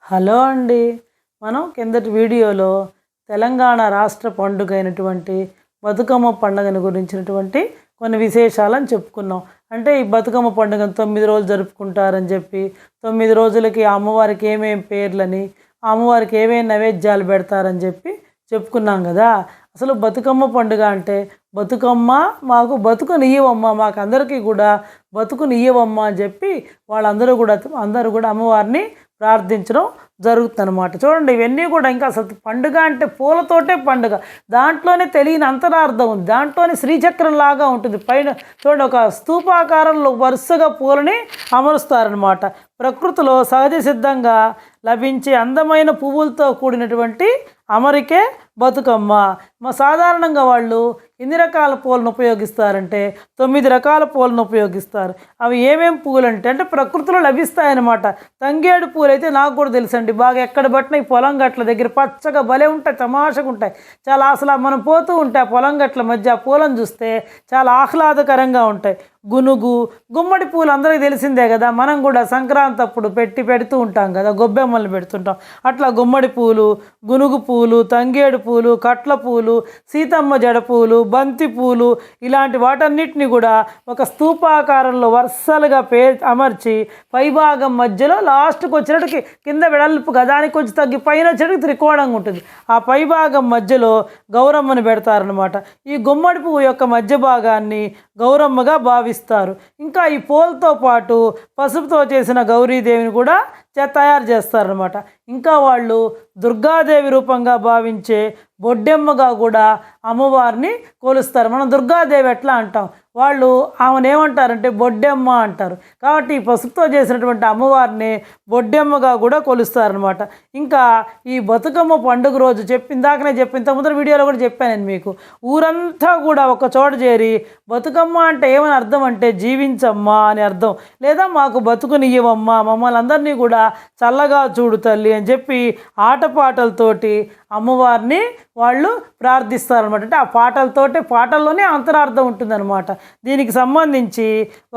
Hello అండి. మనం కిందటి వీడియోలో తెలంగాణ రాష్ట్ర పండుగ అయినటువంటి బతుకమ్మ పండుగను గురించినటువంటి కొన్ని విశేషాలను చెప్పుకున్నాం. అంటే ఈ బతుకమ్మ పండుగను 9 రోజులు జరుపుకుంటారని చెప్పి, 9 రోజులకి ఆ అమ్మవారికి ఏమేం పేర్లని, ఆ అమ్మవారికి ఏమేమి నైవేద్యాలు పెడతారని చెప్పి చెప్పుకున్నాం కదా. అసలు బతుకమ్మ పండుగ అంటే బతుకమ్మ మాకు బతుకునియ్యవమ్మ, మాకు అందరికీ కూడా బతుకునియ్యవమ్మ అని చెప్పి అందరూ కూడా అమ్మవారిని ప్రార్థించడం జరుగుతుందన్నమాట. చూడండి, ఇవన్నీ కూడా ఇంకా అసలు పండుగ అంటే పూలతోటే పండుగ. దాంట్లోనే తెలియని అంతరార్థం ఉంది. దాంట్లోనే శ్రీచక్రం లాగా ఉంటుంది. పైన చూడండి, ఒక స్తూపాకారంలో వరుసగా పూలని అమరుస్తారనమాట. ప్రకృతిలో సహజ సిద్ధంగా లభించే అందమైన పువ్వులతో కూడినటువంటి అమరికే బతుకమ్మ. సాధారణంగా వాళ్ళు ఎన్ని రకాల పూలను ఉపయోగిస్తారంటే 9 రకాల పూలను ఉపయోగిస్తారు. అవి ఏమేం పూలు అంటే ప్రకృతిలో లభిస్తాయన్నమాట. తంగేడు పూలు అయితే నాకు కూడా తెలుసండి, బాగా ఎక్కడ పట్టిన ఈ పొలం గట్ల దగ్గర పచ్చగా భలే ఉంటాయి, తమాషగా ఉంటాయి. చాలా అసలు మనం పోతూ ఉంటే ఆ పొలం గట్ల మధ్య ఆ పూలను చూస్తే చాలా ఆహ్లాదకరంగా ఉంటాయి. గునుగు, గుమ్మడి పూలు అందరికీ తెలిసిందే కదా. మనం కూడా సంక్రాంతి అప్పుడు పెడుతూ ఉంటాం కదా, గొబ్బెమ్మలు పెడుతుంటాం. అట్లా గుమ్మడి పూలు, గునుగు పూలు, తంగేడు పూలు, కట్ల పూలు, సీతమ్మ జడ పూలు, బంతి పూలు, ఇలాంటి వాటన్నిటిని కూడా ఒక స్తూపాకారంలో వరుసలుగా అమర్చి పైభాగం మధ్యలో లాస్ట్కి వచ్చేటికి కింద వెడల్పుగా దానికి కొంచెం తగ్గి పైన వచ్చేటికి త్రికోణంగా ఉంటుంది. ఆ పైభాగం మధ్యలో గౌరమ్మని పెడతారనమాట. ఈ గుమ్మడి పువ్వు యొక్క మధ్య భాగాన్ని గౌరమ్మగా భావిస్తారు. ఇంకా ఈ పూలతో పాటు పసుపుతో చేసిన గౌరీదేవిని కూడా తయారు చేస్తారనమాట. ఇంకా వాళ్ళు దుర్గాదేవి రూపంగా భావించే బొడ్డెమ్మగా కూడా అమ్మవారిని కొలుస్తారు. మనం దుర్గాదేవి ఎట్లా అంటాం, వాళ్ళు ఆమెను ఏమంటారంటే బొడ్డెమ్మ అంటారు. కాబట్టి ఈ పసుపుతో చేసినటువంటి అమ్మవారిని బొడ్డెమ్మగా కూడా కొలుస్తారనమాట. ఇంకా ఈ బతుకమ్మ పండుగ రోజు ఇందాకనే ఇంత ముందర వీడియోలో కూడా చెప్పాను నేను మీకు. ఊరంతా కూడా ఒక చోట చేరి బతుకమ్మ అంటే ఏమని అర్థం అంటే జీవించమ్మా అని అర్థం, లేదా మాకు బతుకునియ్యవమ్మా, మమ్మల్ని అందరినీ కూడా చల్లగా చూడు తల్లి అని చెప్పి ఆటపాటలతోటి అమ్మవారిని వాళ్ళు ప్రార్థిస్తారనమాట. అంటే ఆ పాటల్లోనే అంతరార్థం ఉంటుందన్నమాట. దీనికి సంబంధించి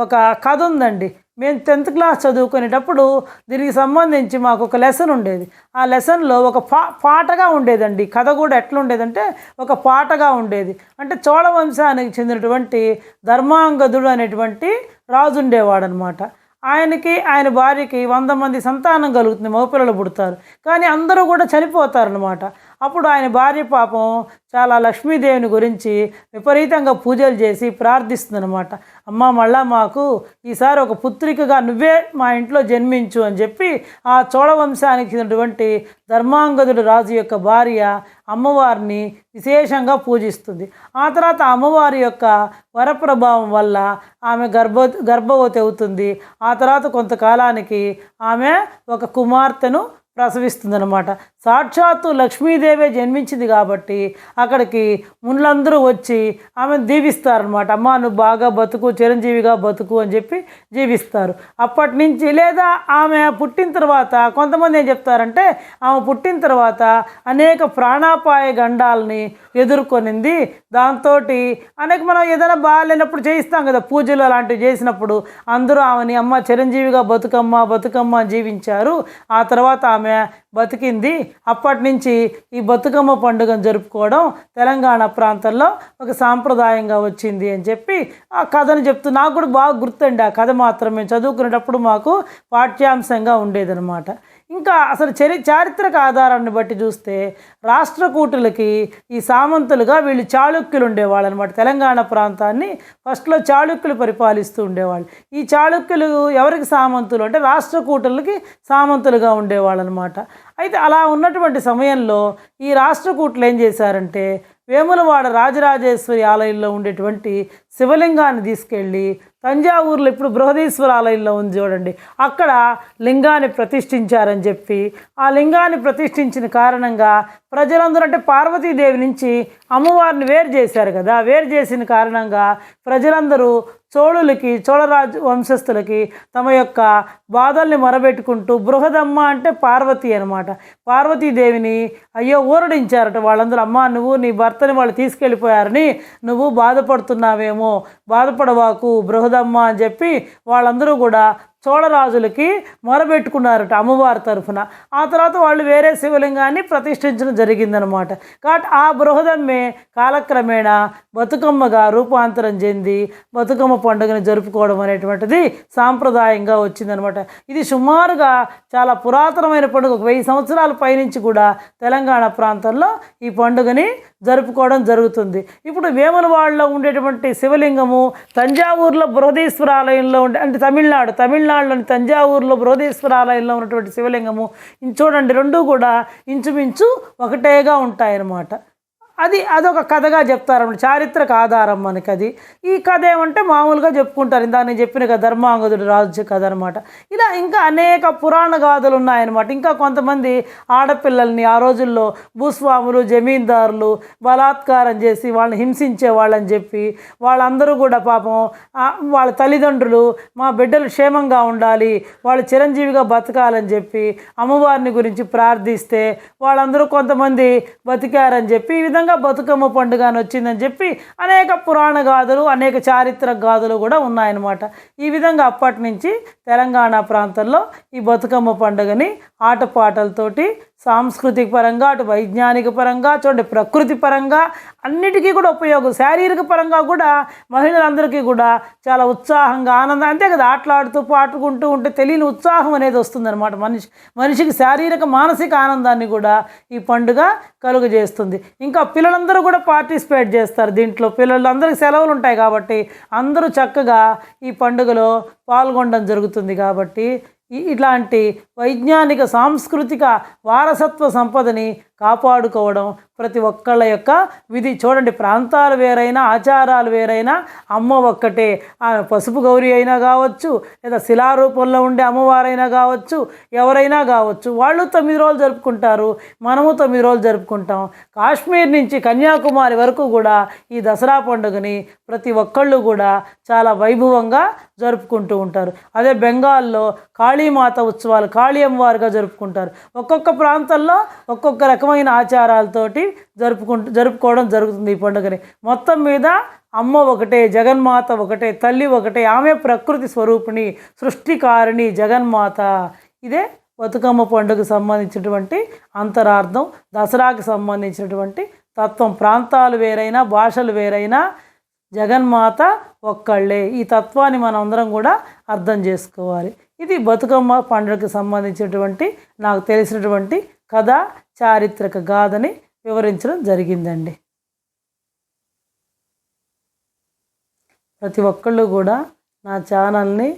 ఒక కథ ఉందండి. మేము 10th క్లాస్ చదువుకునేటప్పుడు దీనికి సంబంధించి మాకు ఒక లెసన్ ఉండేది. ఆ లెసన్లో ఒక పాటగా ఉండేదండి. కథ కూడా ఎట్లా ఉండేదంటే ఒక పాటగా ఉండేది. అంటే చోళ వంశానికి చెందినటువంటి ధర్మాంగదుడు అనేటువంటి రాజు ఉండేవాడనమాట. ఆయన భార్యకి 100 మంది సంతానం కలుగుతుంది, మగపిల్లలు పుడతారు. కానీ అందరూ కూడా చనిపోతారనమాట. అప్పుడు ఆయన భార్య పాపం చాలా లక్ష్మీదేవిని గురించి విపరీతంగా పూజలు చేసి ప్రార్థిస్తుందనమాట. అమ్మ, మళ్ళా మాకు ఈసారి ఒక పుత్రికగా నువ్వే మా ఇంట్లో జన్మించు అని చెప్పి ఆ చోళ వంశానికి చెందినటువంటి ధర్మాంగదుడు రాజు యొక్క భార్య అమ్మవారిని విశేషంగా పూజిస్తుంది. ఆ తర్వాత అమ్మవారి యొక్క వరప్రభావం వల్ల ఆమె గర్భవతి అవుతుంది. ఆ తర్వాత కొంతకాలానికి ఆమె ఒక కుమార్తెను ప్రసవిస్తుందన్నమాట. సాక్షాత్తు లక్ష్మీదేవే జన్మించింది కాబట్టి అక్కడికి మునులందరూ వచ్చి ఆమెను దీవిస్తారనమాట. అమ్మ, నువ్వు బాగా బతుకు, చిరంజీవిగా బతుకు అని చెప్పి జీవిస్తారు. అప్పటి నుంచి లేదా ఆమె పుట్టిన తర్వాత కొంతమంది ఏం చెప్తారంటే ఆమె పుట్టిన తర్వాత అనేక ప్రాణాపాయ గండాలని ఎదుర్కొనింది. దాంతో మనం ఏదైనా బాగాలేనప్పుడు చేయిస్తాం కదా, పూజలు అలాంటివి చేసినప్పుడు అందరూ ఆమెని అమ్మ చిరంజీవిగా బతుకమ్మ జీవించారు. ఆ తర్వాత ఆమె బతికింది. అప్పటి నుంచి ఈ బతుకమ్మ పండుగను జరుపుకోవడం తెలంగాణ ప్రాంతంలో ఒక సాంప్రదాయంగా వచ్చింది అని చెప్పి ఆ కథను చెప్తూ నాకు కూడా బాగా గుర్తండి. ఆ కథ మాత్రం మేము చదువుకునేటప్పుడు మాకు పాఠ్యాంశంగా ఉండేదన్నమాట. ఇంకా అసలు చారిత్రక ఆధారాన్ని బట్టి చూస్తే రాష్ట్రకూటులకి ఈ సామంతులుగా వీళ్ళు చాళుక్యులు ఉండేవాళ్ళు అనమాట. తెలంగాణ ప్రాంతాన్ని ఫస్ట్లో చాళుక్యులు పరిపాలిస్తూ ఉండేవాళ్ళు. ఈ చాళుక్యులు ఎవరికి సామంతులు అంటే రాష్ట్రకూటులకి సామంతులుగా ఉండేవాళ్ళు అనమాట. అయితే అలా ఉన్నటువంటి సమయంలో ఈ రాష్ట్రకూటులు ఏం చేశారంటే వేములవాడ రాజరాజేశ్వరి ఆలయంలో ఉండేటువంటి శివలింగాన్ని తీసుకెళ్ళి తంజావూరులో ఇప్పుడు బృహదీశ్వర ఆలయంలో ఉంది చూడండి, అక్కడ లింగాన్ని ప్రతిష్ఠించారని చెప్పి ఆ లింగాన్ని ప్రతిష్ఠించిన కారణంగా ప్రజలందరూ అంటే పార్వతీదేవి నుంచి అమ్మవారిని వేరు చేశారు కదా. వేరు చేసిన కారణంగా ప్రజలందరూ చోళరాజు వంశస్థులకి తమ యొక్క బాధల్ని మొరబెట్టుకుంటూ బృహదమ్మ అంటే పార్వతి అనమాట, పార్వతీదేవిని అయ్యో ఊరడించారట వాళ్ళందరూ. అమ్మ, నువ్వు నీ భర్తని వాళ్ళు తీసుకెళ్ళిపోయారని నువ్వు బాధపడుతున్నావేమో, బాధపడవాకు బృహదమ్మ అని చెప్పి వాళ్ళందరూ కూడా చోళరాజులకి మొరబెట్టుకున్నారట అమ్మవారి తరఫున. ఆ తర్వాత వాళ్ళు వేరే శివలింగాన్ని ప్రతిష్ఠించడం జరిగిందనమాట. కాబట్టి ఆ బృహదమ్మే కాలక్రమేణా బతుకమ్మగా రూపాంతరం చెంది బతుకమ్మ పండుగను జరుపుకోవడం అనేటువంటిది సాంప్రదాయంగా వచ్చిందనమాట. ఇది సుమారుగా చాలా పురాతనమైన పండుగ. 1000 సంవత్సరాల పైనుంచి కూడా తెలంగాణ ప్రాంతంలో ఈ పండుగని జరుపుకోవడం జరుగుతుంది. ఇప్పుడు వేములవాడలో ఉండేటువంటి శివలింగము తంజావూరులో బృహదీశ్వర ఆలయంలో ఉండే, అంటే తమిళనాడులోని తంజావూరులో బృహదీశ్వర ఆలయంలో ఉన్నటువంటి శివలింగము చూడండి, రెండూ కూడా ఇంచుమించు ఒకటేగా ఉంటాయన్నమాట. అదొక కథగా చెప్తారన్నమాట, చారిత్రక ఆధారం మనకి అది. ఈ కథ ఏమంటే మామూలుగా చెప్పుకుంటారు, ఇందాక నేను చెప్పిన కదా ధర్మాంగదుడు రాజు కథ అనమాట. ఇలా ఇంకా అనేక పురాణ గాథలు ఉన్నాయన్నమాట. ఇంకా కొంతమంది ఆడపిల్లల్ని ఆ రోజుల్లో భూస్వాములు జమీందారులు బలాత్కారం చేసి వాళ్ళని హింసించే వాళ్ళని చెప్పి వాళ్ళందరూ కూడా పాపం వాళ్ళ తల్లిదండ్రులు మా బిడ్డలు క్షేమంగా ఉండాలి, వాళ్ళు చిరంజీవిగా బతకాలని చెప్పి అమ్మవారిని గురించి ప్రార్థిస్తే వాళ్ళందరూ కొంతమంది బతికారని చెప్పి ఈ విధంగా బతుకమ్మ పండుగ అని వచ్చిందని చెప్పి అనేక పురాణ గాథలు అనేక చారిత్రక గాథలు కూడా ఉన్నాయన్నమాట. ఈ విధంగా అప్పటి నుంచి తెలంగాణ ప్రాంతంలో ఈ బతుకమ్మ పండుగని ఆటపాటలతోటి సాంస్కృతిక పరంగా అటు వైజ్ఞానిక పరంగా చూడండి ప్రకృతి పరంగా అన్నిటికీ కూడా ఉపయోగం, శారీరక పరంగా కూడా మహిళలందరికీ కూడా చాలా ఉత్సాహంగా ఆనందం, అంతే కదా, ఆటలాడుతూ పాడుకుంటూ ఉంటే తెలియని ఉత్సాహం అనేది వస్తుందన్నమాట. మనిషికి శారీరక మానసిక ఆనందాన్ని కూడా ఈ పండుగ కలుగజేస్తుంది. ఇంకా పిల్లలందరూ కూడా పార్టిసిపేట్ చేస్తారు దీంట్లో. పిల్లలందరికీ సెలవులు ఉంటాయి కాబట్టి అందరూ చక్కగా ఈ పండుగలో పాల్గొనడం జరుగుతుంది. కాబట్టి ఇట్లాంటి వైజ్ఞానిక సాంస్కృతిక వారసత్వ సంపదని కాపాడుకోవడం ప్రతి ఒక్కళ్ళ యొక్క విధి. చూడండి, ప్రాంతాలు వేరైనా ఆచారాలు వేరైనా అమ్మ ఒక్కటే. పసుపు గౌరి అయినా కావచ్చు, లేదా శిలారూపంలో ఉండే అమ్మవారైనా కావచ్చు, ఎవరైనా కావచ్చు, వాళ్ళు 9 రోజులు జరుపుకుంటారు, మనము 9 రోజులు జరుపుకుంటాం. కాశ్మీర్ నుంచి కన్యాకుమారి వరకు కూడా ఈ దసరా పండుగని ప్రతి ఒక్కళ్ళు కూడా చాలా వైభవంగా జరుపుకుంటూ ఉంటారు. అదే బెంగాల్లో కాళీమాత ఉత్సవాలు కాళీ అమ్మవారుగా జరుపుకుంటారు. ఒక్కొక్క ప్రాంతంలో ఒక్కొక్క రకమైన ఆచారాలతోటి జరుపుకోవడం జరుగుతుంది ఈ పండుగని. మొత్తం మీద అమ్మ ఒకటే, జగన్మాత ఒకటే, తల్లి ఒకటే, ఆమె ప్రకృతి స్వరూపిణి, సృష్టికారిణి జగన్మాత. ఇదే బతుకమ్మ పండుగకు సంబంధించినటువంటి అంతరార్థం, దసరాకు సంబంధించినటువంటి తత్వం. ప్రాంతాలు వేరైనా భాషలు వేరైనా జగన్మాత ఒక్కళ్ళే. ఈ తత్వాన్ని మనం అందరం కూడా అర్థం చేసుకోవాలి. ఇది బతుకమ్మ పండుగకు సంబంధించినటువంటి నాకు తెలిసినటువంటి కథ, చారిత్రక గాథని వివరించడం జరిగిందండి. ప్రతి ఒక్కళ్ళు కూడా నా ఛానల్ని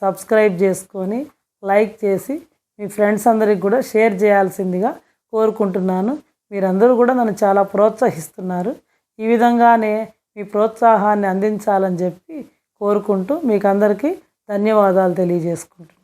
సబ్స్క్రైబ్ చేసుకొని లైక్ చేసి మీ ఫ్రెండ్స్ అందరికి కూడా షేర్ చేయాల్సిందిగా కోరుకుంటున్నాను. మీరందరూ కూడా నన్ను చాలా ప్రోత్సహిస్తున్నారు. ఈ విధంగానే మీ ప్రోత్సాహాన్ని అందించాలని చెప్పి కోరుకుంటూ మీకు అందరికీ ధన్యవాదాలు తెలియజేసుకుంటున్నాను.